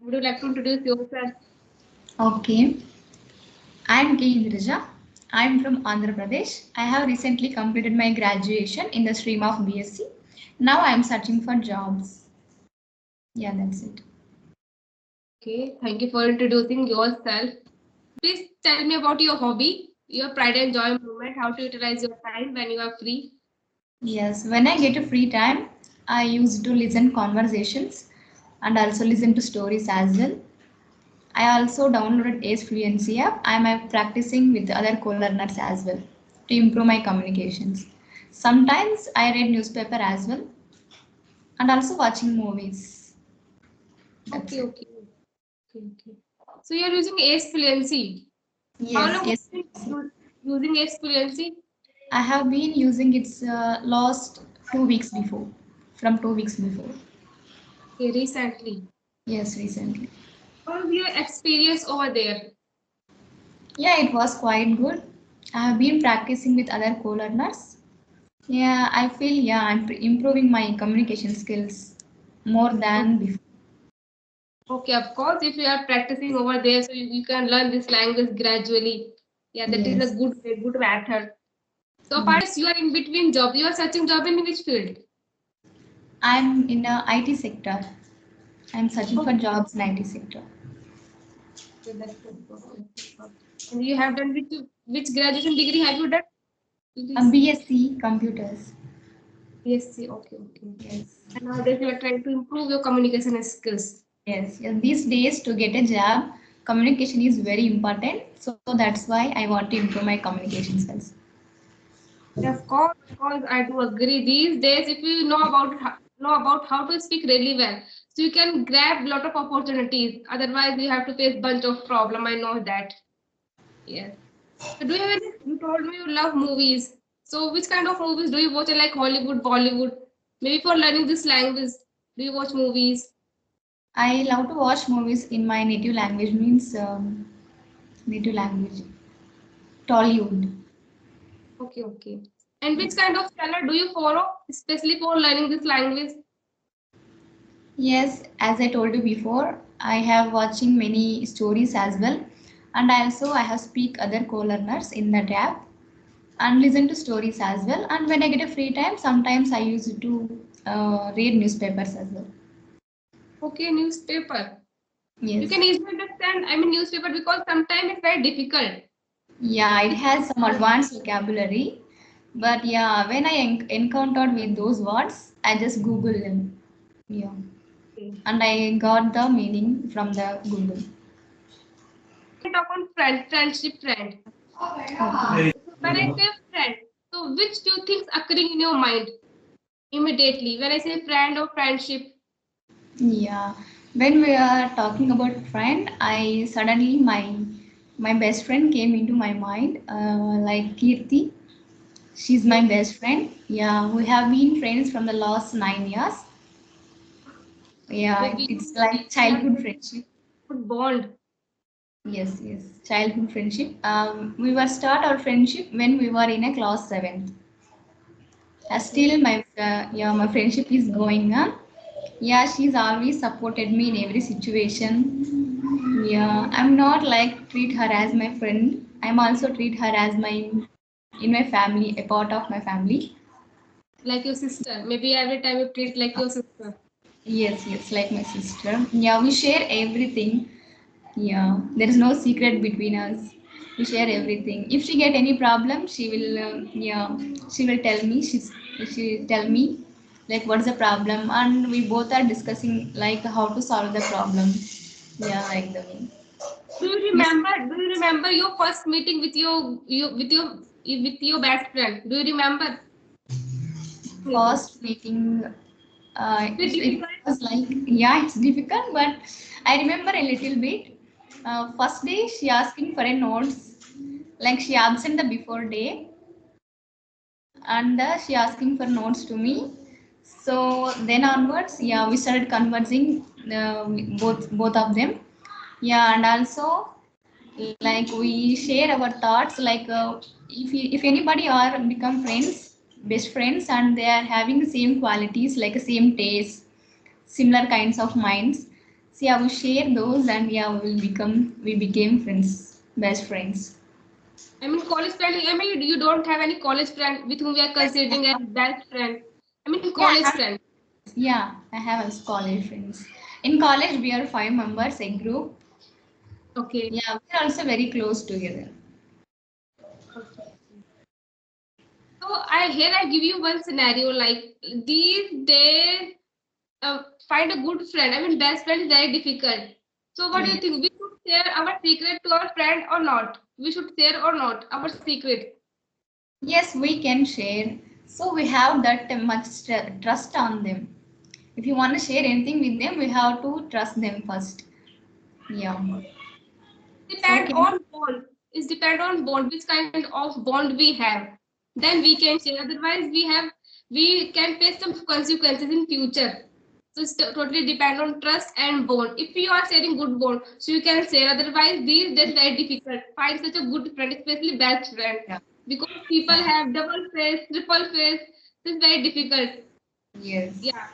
Would you like to introduce yourself? Okay, I'm K. Indraja. I'm from Andhra Pradesh. I have recently completed my graduation in the stream of BSc. Now I'm searching for jobs. Yeah, that's it. Okay, thank you for introducing yourself. Please tell me about your hobby, your pride and joy moment, how to utilize your time when you are free. Yes, when I get a free time, I used to listen conversations and also listen to stories as well. I also downloaded Ace Fluency app. I'm practicing with other co-learners as well to improve my communications. Sometimes I read newspaper as well and also watching movies. That's Okay, it. okay, okay. So you are using Ace Fluency. How Yes, long have yes. you been using Ace Fluency? I have been using its last 2 weeks before, from 2 weeks before. Okay, recently. Yes, recently. How was your experience over there? Yeah, it was quite good. I have been practicing with other co-learners. Yeah, I feel I'm improving my communication skills more than before. Okay, of course, if you are practicing over there, so you can learn this language gradually. Yeah, that is a Yes. good method. So, Yeah. apart, you are in between job. You are searching job in which field? I'm in the IT sector. I'm searching for Okay, jobs in IT sector. okay, that's good. Okay, okay. And you have done which graduation degree have you done? Please. BSc computers. BSc. Okay, okay. Yes. And nowadays you are trying to improve your communication skills. Yes, yes. These days to get a job, communication is very important. So that's why I want to improve my communication skills. Yeah, of course, I do agree. These days, if you know about how to speak really well, so you can grab lot of opportunities. Otherwise, you have to face bunch of problem. I know that. Yes. So do you have any? You told me you love movies. So which kind of movies do you watch? Like Hollywood, Bollywood? Maybe for learning this language, do you watch movies? I love to watch movies in my native language means native language, Tollywood. Okay, okay. And which kind of channel do you follow, especially for learning this language? Yes, as I told you before, I have watching many stories as well, and I have speak other co-learners in that app and listen to stories as well. And when I get a free time, sometimes I use it to read newspapers as well. Okay, newspaper. You Yes. can easily understand. I mean, newspaper because sometimes it's very difficult. Yeah, it has some advanced vocabulary, but yeah, when I encountered with those words, I just Google them. Yeah, Okay. and I got the meaning from the Google. Can talk on friendship, friend. Okay. So when I say friend, so which two things occurring in your mind immediately when I say friend or friendship? Yeah, when we are talking about friend, I suddenly my best friend came into my mind, like Kirti. She's my Yes. best friend. Yeah, we have been friends from the last 9 years. So Yeah, it's like we have childhood very friendship. good bond. Yes, yes, childhood friendship. We were start our friendship when we were in a class 7th. Still, Okay. my friendship is going on. Yeah, she's always supported me in every situation. Yeah, I'm not like treat her as my friend. I'm also treat her as my in my family, a part of my family. Like your sister. Maybe every time you treat like your sister. Yes, yes, like my sister. Yeah, we share everything. Yeah, there is no secret between us. We share everything. If she get any problem, she will tell me. She tell me like what's the problem, and we both are discussing like how to solve the problem. Yeah, like the way. Do you Yes, remember? Do you remember your first meeting with your best friend? Do you remember meeting? first meeting. Is it It difficult? was like it's difficult, but I remember a little bit. First day she asking for a notes, like she absent the before day, and she asking for notes to me. So then onwards, yeah, we started conversing, both of them. Yeah, and also like we share our thoughts. Like if anybody are become friends, best friends, and they are having the same qualities, like the same taste, similar kinds of minds. So yeah, we share those, and yeah, we became friends, best friends. I mean, college friend. I mean, you don't have any college friend with whom we are considering as best friend. I mean, Yeah, college friend. I have a college friends. In college, we are 5 members, a group. Okay. Yeah, we're also very close together. Okay. So I give you one scenario like these days, find a good friend. I mean, best friend is very difficult. So what do you Yes, think? We should share our secret to our friend or not? We should share or not our secret. yes, we can share. So we have that much trust on them. If you want to share anything with them, we have to trust them first. Yeah. So Depend can on bond. It's depend on bond, which kind of bond we have. Then we can share. Otherwise, we can face some consequences in future. So it's totally depend on trust and bond. If you are sharing good bond, so you can share. Otherwise, these days very difficult. Find such a good friend, especially best friend, yeah. because people have double face, triple face. It's very difficult. Yes. Yeah.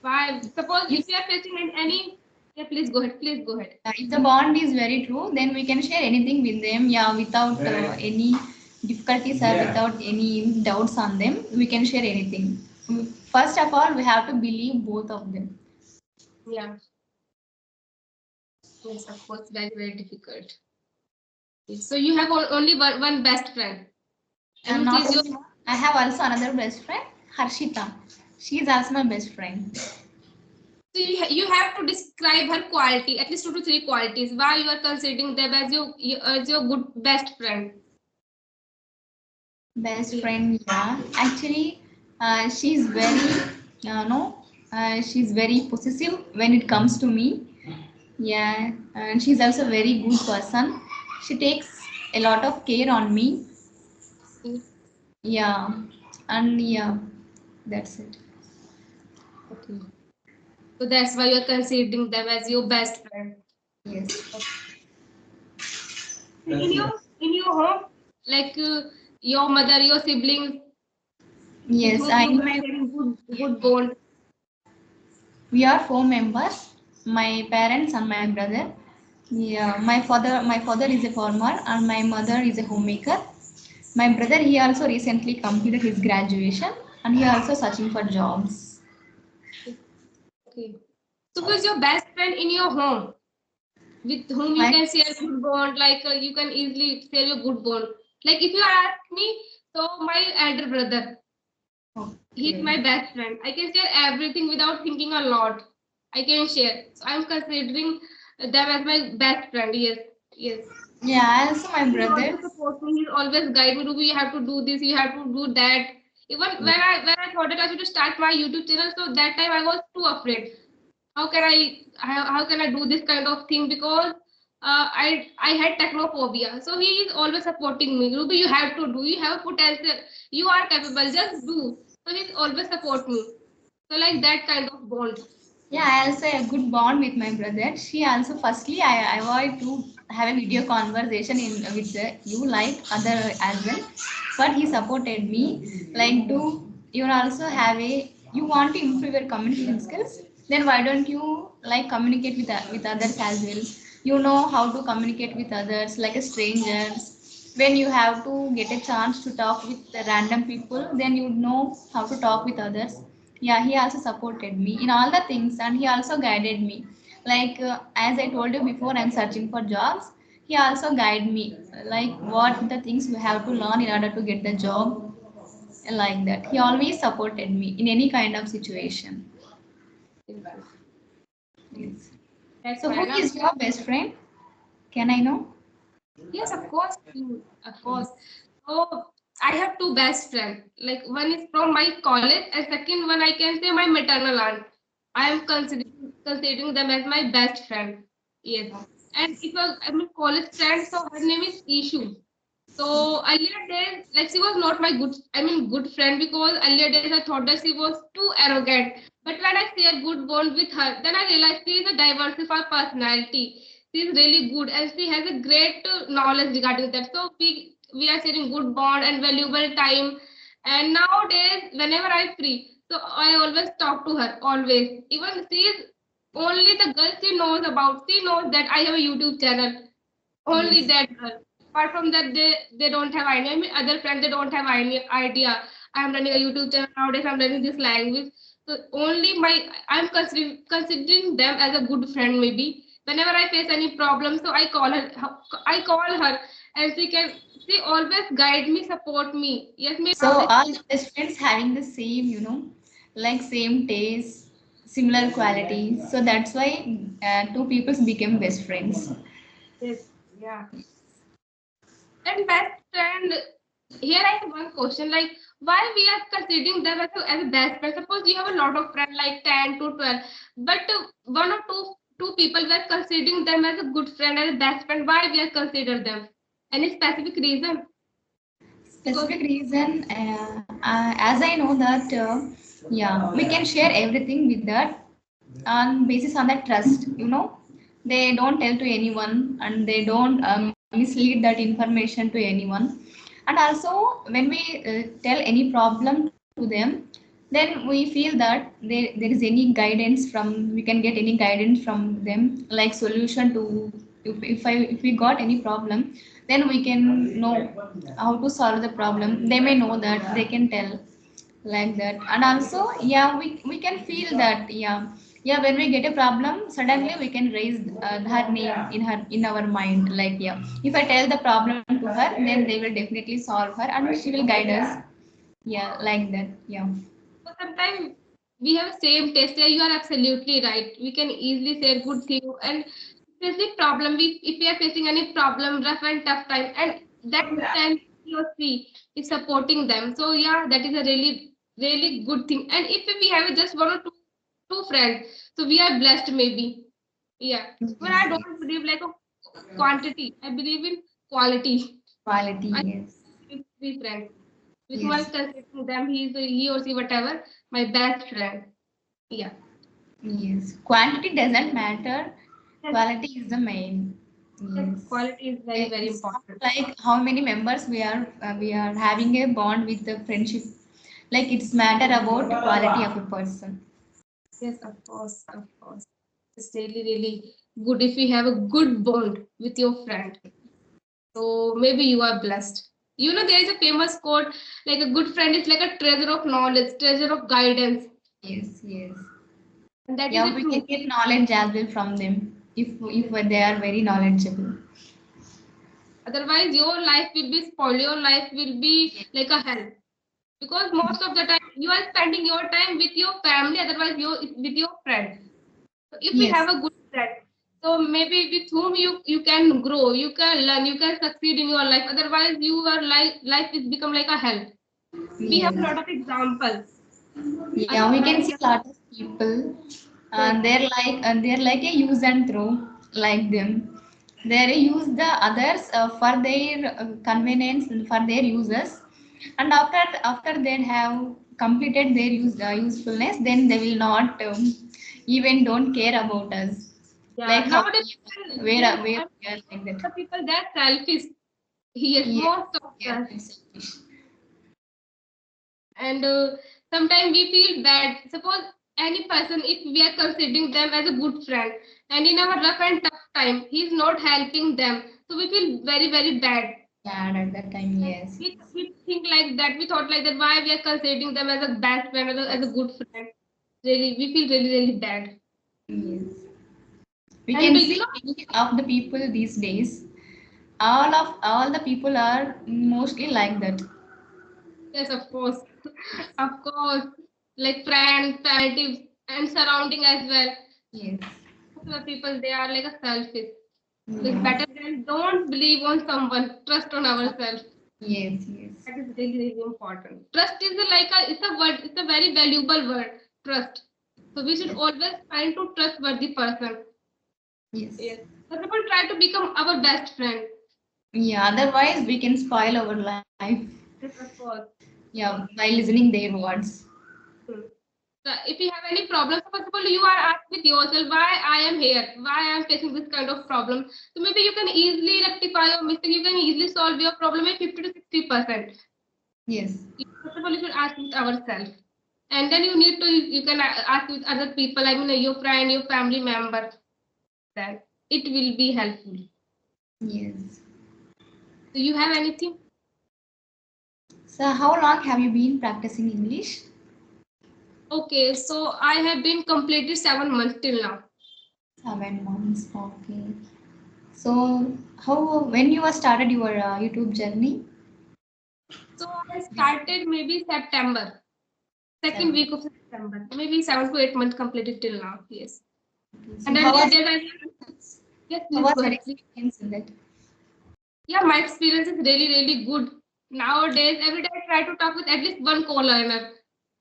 Why? Suppose If if you are facing any, yeah, please go ahead. Please go ahead. if the bond is very true, then we can share anything with them. Yeah, without any difficulties or without any doubts on them, we can share anything. First of all, we have to believe both of them. Yeah. Yes, of course, very, very difficult. Yes. So you have only one best friend, and And which not is your. only one, I have also another best friend, Harshita. She is also my best friend. So you have to describe her quality, at least 2 to 3 qualities. Why you are considering them as your good best friend? Best Yeah. friend, yeah. Actually, she's very, no, she's very possessive when it comes to me. Yeah, and she's also a very good person. She takes a lot of care on me. Yeah, and yeah, that's it. Okay. So that's why you are considering them as your best friend. Yes. Okay. In your home, like your mother, your siblings, with Yes, whom you in are my sharing good bond. we are 4 members. My parents and my brother. Yeah, my father is a farmer and my mother is a homemaker. My brother, he also recently completed his graduation and he also searching for jobs. Okay. So who is your best friend in your home, with whom you My can share good bond, like you can easily share your good bond? Like if you ask me, so my elder brother, he's okay. my best friend. I can share everything without thinking a lot. I can share. So I'm considering them as my best friend. Yes, yes. Yeah, also my He's brother. always support me. He's always guide me. Ruby, you have to do this. You have to do that. Even when I thought that I should start my YouTube channel, so that time I was too afraid. How can I do this kind of thing, because I had technophobia. So he is always supporting me. Ruby, you have to do. You have potential. You are capable. Just do. So he's always support me. So like that kind of bond. Yeah, I also have a good bond with my brother. She also firstly I avoid to have a video conversation in with you like other as well, but he supported me like do you also have a you want to improve your communication skills, then why don't you like communicate with others as well. You know how to communicate with others like a strangers. When you have to get a chance to talk with the random people, then you know how to talk with others. Yeah, he also supported me in all the things and he also guided me. Like as I told you before, I'm searching for jobs. He also guided me like what the things we have to learn in order to get the job, like that. He always supported me in any kind of situation. Yes. That's So who why now. is your best friend? Can I know? Yes, of course, of course. So I have two best friends. Like one is from my college, and second one I can say my maternal aunt. I am considering them as my best friend. Yes, and if I'm a college friend, so her name is Ishu. So earlier days, like she was not my good friend, because earlier days I thought that she was too arrogant. But when I share good bond with her, then I realized she is a diversified personality. She is really good and she has a great knowledge regarding that. So we are sharing good bond and valuable time. And nowadays, whenever I'm free, so I always talk to her always. Even she is Only the girl she knows that I have a YouTube channel. Only Yes. that girl. Apart from that, they don't have idea. I mean, other friends they don't have any idea. I'm running a YouTube channel nowadays. I'm learning this language. So only I'm considering them as a good friend. Maybe whenever I face any problem, so I call her. I call her, and she always guide me, support me. Yes, maybe So nowadays. all the best friends having the same, like same taste, similar qualities. So that's why two people became best friends. Yes, yeah. And best friend, here I have one question like, why we are considering them as a best friend? Suppose you have a lot of friends, like 10 to 12, but one or two people were considering them as a good friend, as a best friend. Why we are consider them? Any specific reason? Because Specific reason, as I know that, yeah, we can share everything with that on basis on that trust. They don't tell to anyone and they don't mislead that information to anyone. And also, when we tell any problem to them, then we feel that there is any guidance from we can get any guidance from them, like solution to if we got any problem, then we can know how to solve the problem. They may know that they can tell like that. And also, yeah, we can feel that, yeah, when we get a problem suddenly we can raise her name in our mind, like, yeah, if I tell the problem to her, then they will definitely solve her and she will guide us, yeah, like that, yeah. sometimes we have same taste. Yeah, you are absolutely right. We can easily say good thing and especially problem. If we are facing any problem, rough and tough time, and that time he or she is supporting them. So yeah, that is a really good thing. And if we have just one or two friends, so we are blessed maybe. Yeah, but Yes, I yes. don't believe like a quantity. I believe in quality. Quality, I yes. have three friends. With one Yes, considering them, he or she whatever, my best friend. Yeah. yes. Quantity doesn't matter. Yes, Quality is the main. yes, Yes. quality is very It's not important. like how many members we are having a bond with the friendship. Like it's matter about the quality of a person. Yes, of course, of course. It's really good if you have a good bond with your friend. So maybe you are blessed. You know, there is a famous quote like a good friend is like a treasure of knowledge, treasure of guidance. Yes, yes. And that is Yeah, a we true. can get knowledge as well from them if they are very knowledgeable. Otherwise, your life will be spoiled, your life will be like a hell. Because most of the time you are spending your time with your family, otherwise you with your friends. So if we Yes, have a good friend, so maybe with whom you can grow, you can learn, you can succeed in your life. Otherwise, your life is become like a hell. We have a yes. lot of examples. Yeah, we can Otherwise, see a lot of people, yes, and they're like a use and throw, like them. They use the others for their convenience and for their uses, and after they have completed their usefulness, then they will not even don't care about us, yeah. like how Nowadays, where we are like that. the people they're selfish. Yes, Yes, most of they are us. very selfish. And sometimes we feel bad. Suppose any person, if we are considering them as a good friend, and in our rough and tough time, he's not helping them, so we feel very bad. Yeah, at that time, And yes. we think like that. We thought like that. Why we are considering them as a best friend, as a good friend? Really, we feel really bad. Yes. We And can you see know, many of the people these days. All the people are mostly like that. yes, of course, of course, like friends, relatives, and surrounding as well. Yes. Most of the people they are like a selfish. So it's Yes. better than don't believe on someone, trust on ourselves. Yes. Yes. That is really important. Trust is it's a word, it's a very valuable word, trust. So we should Yes. always find to trustworthy person. Yes. Yes. So people try to become our best friend. Yeah. Otherwise, we can spoil our life. Yes, of course. Yeah, by listening their words. Hmm. So if you have any problems, first of all, you are asked with yourself why I am here, why I am facing this kind of problem. So maybe you can easily rectify your mistake, you can easily solve your problem at 50 to 60%. Yes. First of all, you should ask with ourselves. And then you can ask with other people, I mean your friend, your family member, then it will be helpful. Yes. Do you have anything? So how long have you been practicing English? Okay, so I have been completed 7 months till now. 7 months. Okay. So when you started your YouTube journey? So I started maybe September, second week of September, maybe 7 to 8 months completed till now. Yes. So And how earlier was days I yes, how please was go your ahead, please. experience in that? Yeah, my experience is really good. Nowadays, every day I try to talk with at least one co-learner.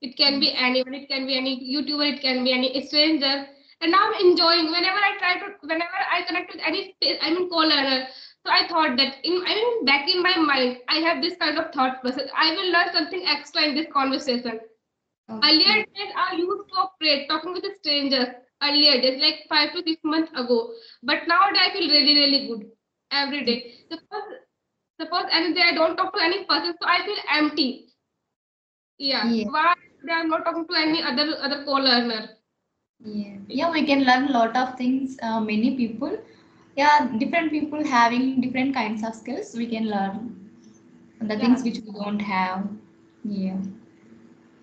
It can be anyone, it can be any YouTuber, it can be any stranger. And now I'm enjoying whenever I connect with co-learner. So I thought that back in my mind, I have this kind of thought process. I will learn something extra in this conversation. Earlier Okay. days, I used to afraid talking with strangers. Earlier days, like 5 to 6 months ago. But nowadays, I feel really good every day. Suppose any day I don't talk to any person, so I feel empty. Yeah. Yeah. Why they are not talking to any other co-learner? Yeah. Yeah, we can learn a lot of things. Many people, yeah, different people having different kinds of skills. We can learn the things Yeah. which we don't have. Yeah.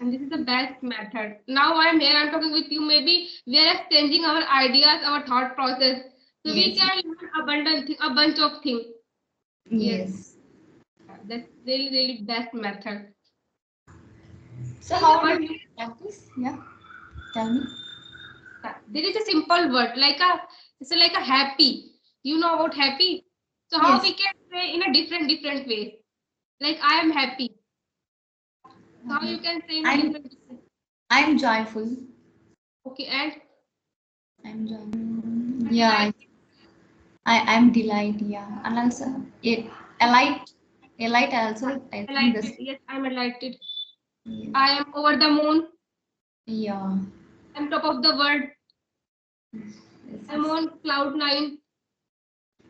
And this is the best method. Now I'm here, I'm talking with you. Maybe we are exchanging our ideas, our thought process. So we Yes. can learn a bunch of things. Yes. Yes. That's really best method. So There is a how do word you practice? Yeah. Tell me. there is a simple word it's like a happy. You know about happy? So how Yes. we can say in a different way? Like I am happy. So how Okay. you can say in a I'm different I'm joyful. okay and I'm joyful. until Yeah. I'm delight. Yeah. And also a light. A light also. I I think like this. it. Yes, I'm delighted. Yeah. I am over the moon. Yeah. I'm top of the world. Yes. I'm Yes. on cloud nine.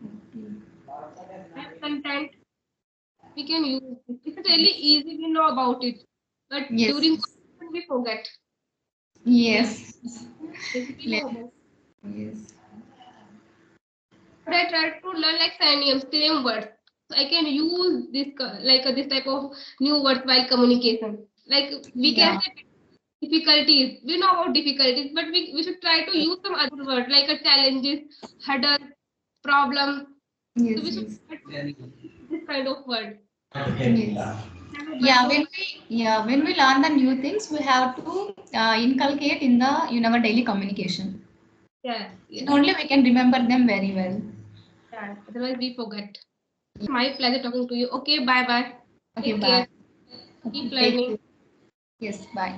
Okay. I'm content. We can use it. It's really easy. We know about it, but Yes. during conversation we forget. Yeah, Yes. basically know Yes. about. Yes. But I try to learn like synonyms, same words. So I can use this type of new words while communication. Like we can Yeah. say difficulties. We know about difficulties, but we should try to use some other word like a challenges, hurdle, problem. So Yes. we should Yes. try to use this kind of word. Yes. Have a bunch Yeah. of When we learn the new things, we have to inculcate in our daily communication. yeah, Then yes. only we can remember them very well. Yeah. Otherwise we forget. My pleasure talking to you. Okay, bye bye. Okay. Take Bye. care. Okay. Keep Take learning. care. Yes. Bye.